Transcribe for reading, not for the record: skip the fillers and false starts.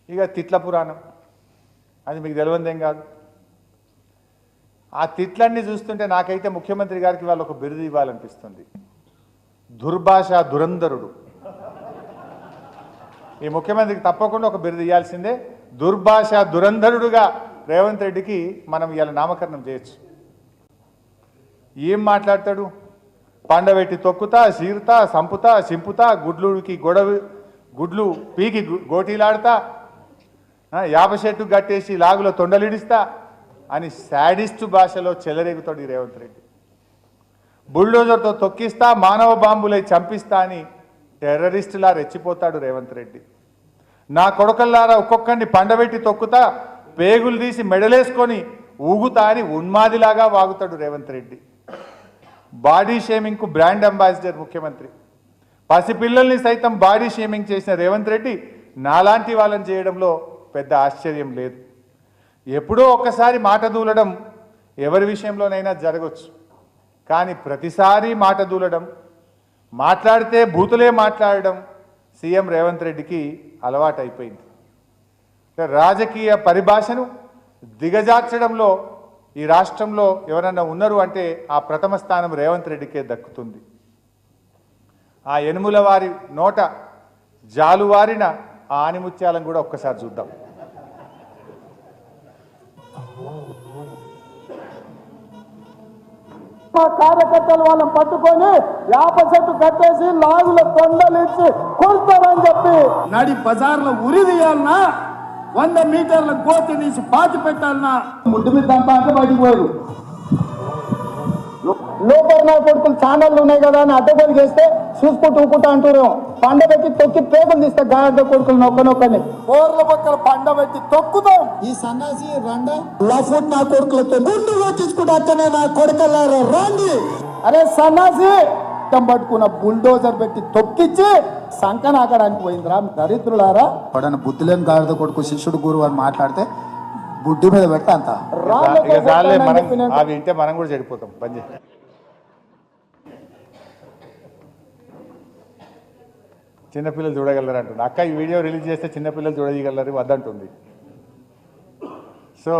ఇక తిట్ల పురాణం అది మీకు తెలియదేం కాదు. ఆ తిట్లన్నీ చూస్తుంటే నాకైతే ముఖ్యమంత్రి గారికి వాళ్ళు ఒక బిరుదు ఇవ్వాలనిపిస్తుంది. దుర్భాష దురంధరుడు. ఈ ముఖ్యమంత్రికి తప్పకుండా ఒక బిరుదు ఇవ్వాల్సిందే. దుర్భాష దురంధరుడుగా రేవంత్ రెడ్డికి మనం ఇవాళ నామకరణం చేయొచ్చు. ఏం మాట్లాడతాడు? పండబెట్టి తొక్కుతా, చీరుతా, సంపుతా, సింపుతా, గుడ్లుకి గుడ్లు పీకి గోటీలాడతా, యాప చెట్టు కట్టేసి లాగులో తొండలిడిస్తా అని శాడిస్టు భాషలో చెలరేగుతాడు ఈ రేవంత్ రెడ్డి. బుల్డోజర్తో తొక్కిస్తా, మానవ బాంబులై చంపిస్తా అని టెర్రరిస్టులా రెచ్చిపోతాడు రేవంత్ రెడ్డి. నా కొడుకల్లారా ఒక్కొక్కరిని పండబెట్టి తొక్కుతా, పేగులు తీసి మెడలేసుకొని ఊగుతా అని ఉన్మాదిలాగా వాగుతాడు రేవంత్ రెడ్డి. బాడీ షేమింగ్కు బ్రాండ్ అంబాసిడర్ ముఖ్యమంత్రి. పసిపిల్లల్ని సైతం బాడీ షేమింగ్ చేసిన రేవంత్ రెడ్డి నాలాంటి వాళ్ళని చేయడంలో పెద్ద ఆశ్చర్యం లేదు. ఎప్పుడో ఒక్కసారి మాట దూలడం ఎవరి విషయంలోనైనా జరగవచ్చు. కానీ ప్రతిసారి మాట దూలడం, మాట్లాడితే బూతులే మాట్లాడడం సీఎం రేవంత్ రెడ్డికి అలవాటైపోయింది. రాజకీయ పరిభాషను దిగజార్చడంలో ఈ రాష్ట్రంలో ఎవరన్నా ఉన్నారు అంటే ఆ ప్రథమ స్థానం రేవంత్ రెడ్డికే దక్కుతుంది. ఆ ఎనుముల వారి నోట జాలువారిన ఆ ఆనిముత్యాలను కూడా ఒక్కసారి చూద్దాం. మా కార్యకర్తలు వాళ్ళని పట్టుకొని యాప చెట్టు కట్టేసి లాగుల తొండలిచ్చి కొడతారని చెప్పి నడి బజార్లో ఉరి తీయాలన్నా, 100 మీటర్ల గోతి తీసి పాతి పెట్టాలన్నా ముడ్డు మీద దంపా అంటే బయటికి పోయారు. లోపల నా కొడుకులు ఛానళ్ళు ఉన్నాయి కదా అని అడ్డగోలు చేస్తే చూసుకుంటూ ఊకుంటా అంటారు. పండబెట్టి తొక్కి పేగులు తీస్తే గాడ్డ కొడుకులు నొక్కనొక్కని కోర్ల పక్కన పండబెట్టి తొక్కుతాం. ఈ సన్నాసి రండ లఫుట్ నా కొడుకులతో గుండు వచ్చుకుంటూ అట్టనే నా కొడుకల్లారా రండి. అరే సన్నాసి పట్టుకున్న బుల్డోజర్ పెట్టి తొక్కిచ్చి సంకనాకడానికి పోయిందిరా దరిద్రులారా. పడన బుద్ధి లేని గాడిద కొడుకు శిష్యుడు గురువు అని మాట్లాడితే బుద్ధి మీద పెట్టి అంత వింటే మనం కూడా చెడిపోతాం. పని చిన్నపిల్లలు చూడగలరు అంటుంది అక్క. ఈ వీడియో రిలీజ్ చేస్తే చిన్నపిల్లలు చూడగలరు వద్దంటుంది.